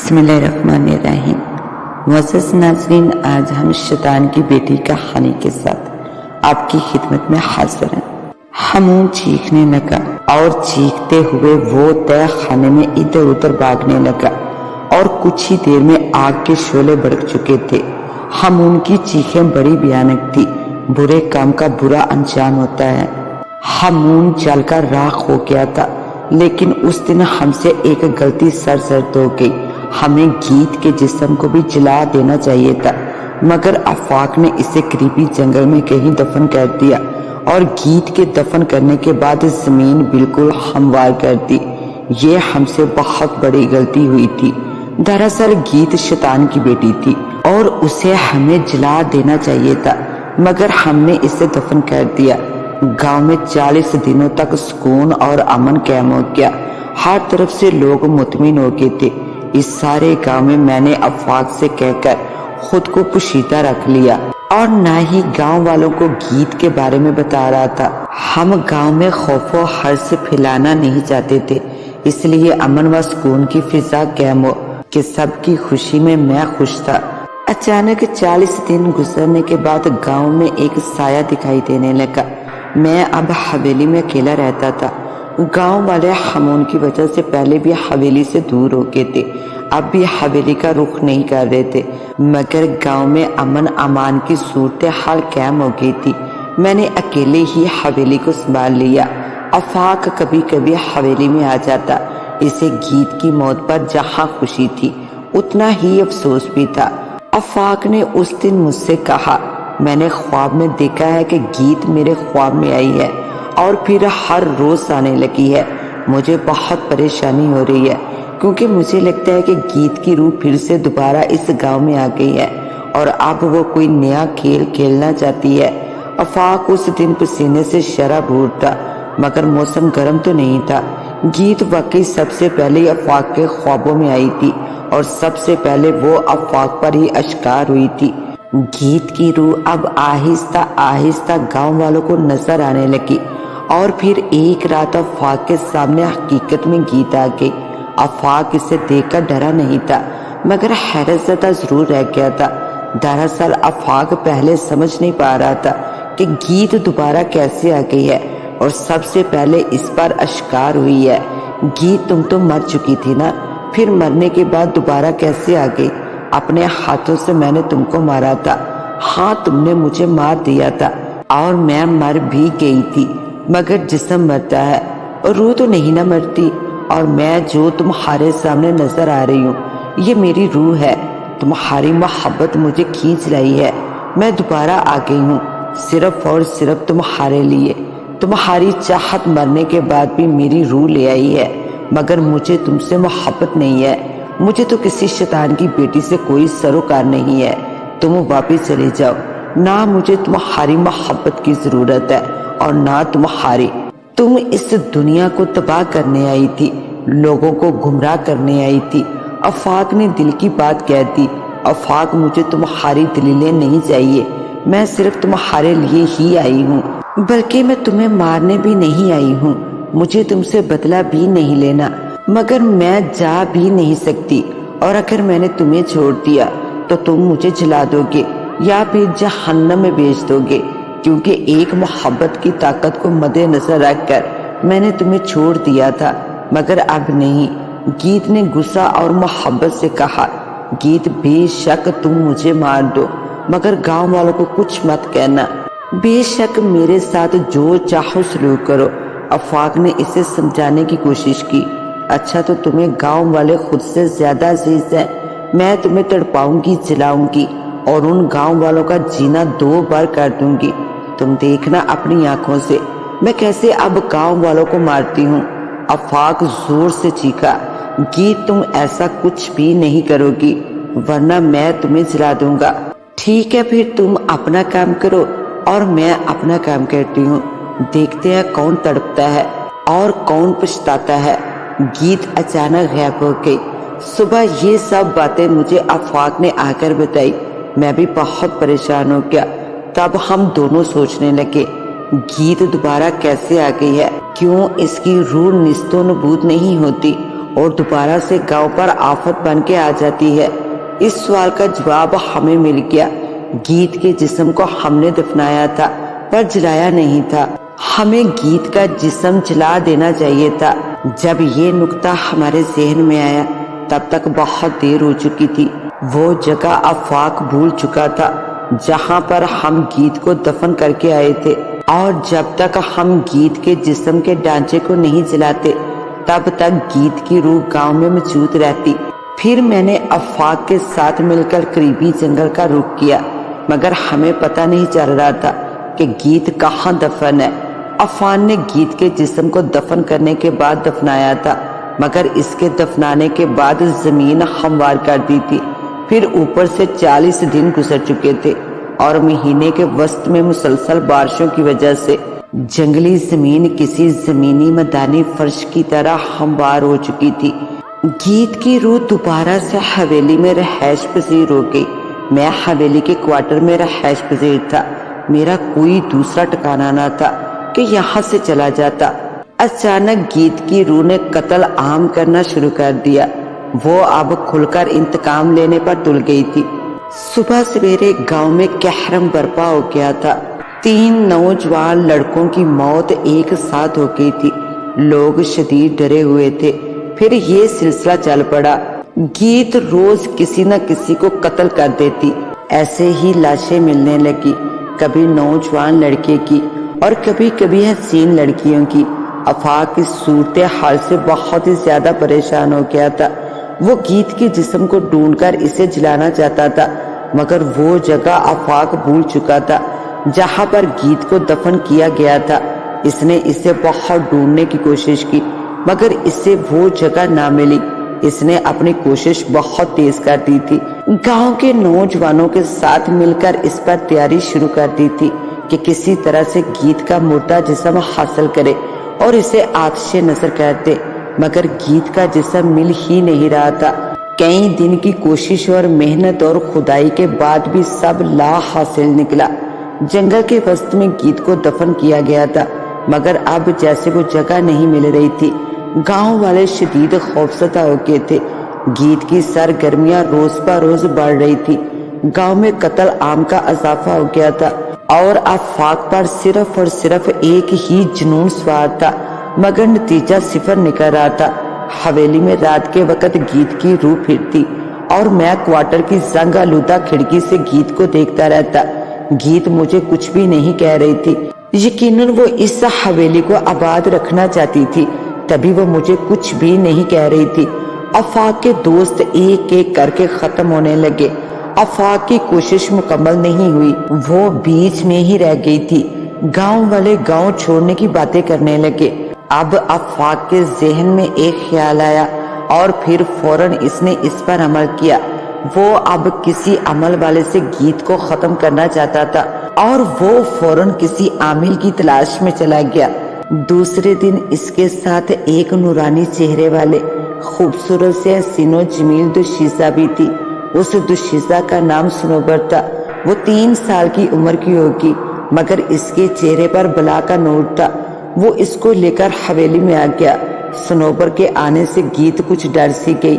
بسم اللہ الرحمن الرحیم۔ معزز ناظرین، آج ہم شیطان کی بیٹی کہانی کے ساتھ آپ کی خدمت میں حاضر ہیں۔ حمون چیخنے لگا اور چیختے ہوئے وہ تہ خانے میں ادھر ادھر بھاگنے لگا اور کچھ ہی دیر میں آگ کے شعلے بھڑک چکے تھے۔ حمون کی چیخیں بڑی بھیانک تھی۔ برے کام کا برا انجام ہوتا ہے۔ حمون جل کر راکھ ہو گیا تھا، لیکن اس دن ہم سے ایک غلطی سرزد ہو گئی۔ ہمیں گیت کے جسم کو بھی جلا دینا چاہیے تھا، مگر آفاق نے اسے قریبی جنگل میں کہیں دفن کر دیا اور گیت کے دفن کرنے کے بعد زمین بالکل ہموار کر دی۔ یہ ہم سے بہت بڑی غلطی ہوئی تھی۔ دراصل گیت شیطان کی بیٹی تھی اور اسے ہمیں جلا دینا چاہیے تھا، مگر ہم نے اسے دفن کر دیا۔ گاؤں میں 40 دنوں تک سکون اور امن قائم ہو گیا۔ ہر طرف سے لوگ مطمئن ہو گئے تھے۔ اس سارے گاؤں میں میں نے آفاق سے کہہ کر خود کو پوشیدہ رکھ لیا اور نہ ہی گاؤں والوں کو گیت کے بارے میں بتا رہا تھا۔ ہم گاؤں میں خوف و حرص پھیلانا نہیں چاہتے تھے، اس لیے امن و سکون کی فضا قائم ہو کہ سب کی خوشی میں میں خوش تھا۔ اچانک 40 دن گزرنے کے بعد گاؤں میں ایک سایہ دکھائی دینے لگا۔ میں اب حویلی میں اکیلا رہتا تھا۔ گاؤں والے حمون کی وجہ سے پہلے بھی حویلی سے دور ہو گئے تھے، اب بھی حویلی کا رخ نہیں کر رہے تھے، مگر گاؤں میں امن امان کی صورتحال قائم ہو گئی تھی۔ میں نے اکیلے ہی حویلی کو سنبھال لیا۔ آفاق کبھی کبھی حویلی میں آ جاتا۔ اسے گیت کی موت پر جہاں خوشی تھی اتنا ہی افسوس بھی تھا۔ آفاق نے اس دن مجھ سے کہا، میں نے خواب میں دیکھا ہے کہ گیت میرے خواب میں آئی ہے اور پھر ہر روز آنے لگی ہے۔ مجھے بہت پریشانی ہو رہی ہے، کیونکہ مجھے لگتا ہے کہ گیت کی روح پھر سے دوبارہ اس گاؤں میں آ گئی ہے اور اب وہ کوئی نیا کھیل کھیلنا چاہتی ہے۔ آفاق اس دن پسینے سے شرابور تھا، مگر موسم گرم تو نہیں تھا۔ گیت واقعی سب سے پہلے آفاق کے خوابوں میں آئی تھی اور سب سے پہلے وہ آفاق پر ہی اشکار ہوئی تھی۔ گیت کی روح اب آہستہ آہستہ گاؤں والوں کو نظر آنے لگی اور پھر ایک رات آفاق کے سامنے حقیقت میں گیت آ گئی۔ آفاق اسے دیکھ کر ڈرا نہیں تھا، مگر حیرت زدہ ضرور رہ گیا تھا۔ دراصل آفاق پہلے سمجھ نہیں پا رہا تھا کہ گیت دوبارہ کیسے آ گئی ہے اور سب سے پہلے اس پر اشکار ہوئی ہے۔ گیت، تم تو مر چکی تھی نا، پھر مرنے کے بعد دوبارہ کیسے آ گئی؟ اپنے ہاتھوں سے میں نے تم کو مارا تھا۔ ہاں، تم نے مجھے مار دیا تھا اور میں مر بھی گئی تھی، مگر جسم مرتا ہے، روح تو نہیں نہ مرتی۔ اور میں جو تمہارے سامنے نظر آ رہی ہوں، یہ میری روح ہے۔ تمہاری محبت مجھے کھینچ لائی ہے۔ میں دوبارہ آ گئی ہوں صرف اور صرف تمہارے لیے۔ تمہاری چاہت مرنے کے بعد بھی میری روح لے آئی ہے، مگر مجھے تم سے محبت نہیں ہے۔ مجھے تو کسی شیطان کی بیٹی سے کوئی سروکار نہیں ہے۔ تم واپس چلے جاؤ۔ نہ مجھے تمہاری محبت کی ضرورت ہے اور نہ تمہاری۔ تم اس دنیا کو تباہ کرنے آئی تھی، لوگوں کو گمراہ کرنے آئی تھی۔ آفاق نے دل کی بات کہہ دی۔ آفاق، مجھے تمہاری دلیلیں نہیں چاہیے، میں صرف تمہارے لیے ہی آئی ہوں، بلکہ میں تمہیں مارنے بھی نہیں آئی ہوں۔ مجھے تم سے بدلہ بھی نہیں لینا، مگر میں جا بھی نہیں سکتی، اور اگر میں نے تمہیں چھوڑ دیا تو تم مجھے جلا دو گے یا پھر جہنم میں بھیج دو گے، کیونکہ ایک محبت کی طاقت کو مد نظر رکھ کر میں نے تمہیں چھوڑ دیا تھا، مگر اب نہیں۔ گیت نے غصہ اور محبت سے کہا، گیت، بے شک تم مجھے مار دو، مگر گاؤں والوں کو کچھ مت کہنا۔ بے شک میرے ساتھ جو چاہو سلوک کرو۔ آفاق نے اسے سمجھانے کی کوشش کی۔ اچھا، تو تمہیں گاؤں والے خود سے زیادہ عزیز ہیں؟ میں تمہیں تڑپاؤں گی، جلاؤں گی اور ان گاؤں والوں کا جینا 2 بار کر دوں گی۔ تم دیکھنا اپنی آنکھوں سے میں کیسے اب گاؤں والوں کو مارتی ہوں۔ آفاق زور سے چیخا، گیت، تم ایسا کچھ بھی نہیں کرو گی، ورنہ میں تمہیں جلا دوں گا۔ ٹھیک ہے، پھر تم اپنا کام کرو اور میں اپنا کام کرتی ہوں، دیکھتے ہیں کون تڑپتا ہے اور کون پچھتاتا ہے۔ گیت اچانک غائب ہو گئی۔ صبح یہ سب باتیں مجھے آفاق نے آ کر بتائی۔ میں بھی بہت پریشان ہو گیا۔ تب ہم دونوں سوچنے لگے، گیت دوبارہ کیسے آ گئی ہے؟ کیوں اس کی روح نیست و نبود نہیں ہوتی اور دوبارہ سے گاؤں پر آفت بن کے آ جاتی ہے؟ اس سوال کا جواب ہمیں مل گیا۔ گیت کے جسم کو ہم نے دفنایا تھا پر جلایا نہیں تھا۔ ہمیں گیت کا جسم جلا دینا چاہیے تھا۔ جب یہ نکتہ ہمارے ذہن میں آیا تب تک بہت دیر ہو چکی تھی۔ وہ جگہ آفاق بھول چکا تھا جہاں پر ہم گیت کو دفن کر کے آئے تھے، اور جب تک ہم گیت کے جسم کے ڈھانچے کو نہیں جلاتے تب تک گیت کی روح گاؤں میں موجود رہتی۔ پھر میں نے آفاق کے ساتھ مل کر قریبی جنگل کا رخ کیا، مگر ہمیں پتہ نہیں چل رہا تھا کہ گیت کہاں دفن ہے۔ عفان نے گیت کے جسم کو دفن کرنے کے بعد دفنایا تھا، مگر اس کے دفنانے کے بعد زمین ہموار کر دی تھی۔ پھر اوپر سے 40 دن گزر چکے تھے اور مہینے کے وسط میں مسلسل بارشوں کی وجہ سے جنگلی زمین کسی زمینی میدانی فرش کی طرح ہموار ہو چکی تھی۔ گیت کی روح دوبارہ سے حویلی میں رہائش پذیر ہو گئی۔ میں حویلی کے کوارٹر میں رہائش پذیر تھا۔ میرا کوئی دوسرا ٹھکانہ نہ تھا کہ یہاں سے چلا جاتا۔ اچانک گیت کی روح نے قتل عام کرنا شروع کر دیا۔ وہ اب کھل کر انتقام لینے پر تل گئی تھی۔ صبح سویرے گاؤں میں قہرم برپا ہو گیا تھا۔ 3 نوجوان لڑکوں کی موت ایک ساتھ ہو گئی تھی۔ لوگ شدید ڈرے ہوئے تھے۔ پھر یہ سلسلہ چل پڑا۔ گیت روز کسی نہ کسی کو قتل کر دیتی۔ ایسے ہی لاشیں ملنے لگی، کبھی نوجوان لڑکے کی اور کبھی کبھی حسین لڑکیوں کی۔ آفاق اس صورتحال سے بہت ہی زیادہ پریشان ہو گیا تھا۔ وہ گیت کے جسم کو ڈھونڈ کر اسے جلانا چاہتا تھا، مگر وہ جگہ آفاق بھول چکا تھا جہاں پر گیت کو دفن کیا گیا تھا۔ اس نے اسے بہت ڈھونڈنے کی کوشش کی، مگر اسے وہ جگہ نہ ملی۔ اس نے اپنی کوشش بہت تیز کر دی تھی۔ گاؤں کے نوجوانوں کے ساتھ مل کر اس پر تیاری شروع کر دی تھی کہ کسی طرح سے گیت کا مردہ جسم حاصل کرے اور اسے آتش نظر کر دے، مگر گیت کا جسم مل ہی نہیں رہا تھا۔ کئی دن کی کوشش اور محنت اور کھدائی کے بعد بھی سب لا حاصل نکلا۔ جنگل کے وسط میں گیت کو دفن کیا گیا تھا، مگر اب جیسے وہ جگہ نہیں مل رہی تھی۔ گاؤں والے شدید خوفزدہ ہو گئے تھے۔ گیت کی سرگرمیاں روز بہ روز بڑھ رہی تھی۔ گاؤں میں قتل عام کا اضافہ ہو گیا تھا اور آفاق پر صرف اور صرف ایک ہی جنون سوار تھا، مگر نتیجہ صفر نکل رہا تھا۔ حویلی میں رات کے وقت گیت کی روح پھرتی اور میں کوارٹر کی زنگ آلودہ کھڑکی سے گیت کو دیکھتا رہتا۔ گیت مجھے کچھ بھی نہیں کہہ رہی تھی۔ یقیناً وہ اس حویلی کو آباد رکھنا چاہتی تھی، تبھی وہ مجھے کچھ بھی نہیں کہہ رہی تھی۔ آفاق کے دوست ایک ایک کر کے ختم ہونے لگے۔ آفاق کی کوشش مکمل نہیں ہوئی، وہ بیچ میں ہی رہ گئی تھی۔ گاؤں والے گاؤں چھوڑنے کی باتیں کرنے لگے۔ اب آفاق کے ذہن میں ایک خیال آیا اور پھر فوراً اس نے اس پر عمل کیا۔ وہ اب کسی عمل والے سے گیت کو ختم کرنا چاہتا تھا اور وہ فوراً کسی عامل کی تلاش میں چلا گیا۔ دوسرے دن اس کے ساتھ ایک نورانی چہرے والے خوبصورت سے حسین و جمیل دوشیزہ بھی تھی۔ اس دوشیزہ کا نام صنوبر تھا۔ وہ 3 سال کی عمر کی ہوگی، مگر اس کے چہرے پر بلا کا نور تھا۔ وہ اس کو لے کر حویلی میں آ گیا۔ صنوبر کے آنے سے گیت کچھ ڈر سی گئی۔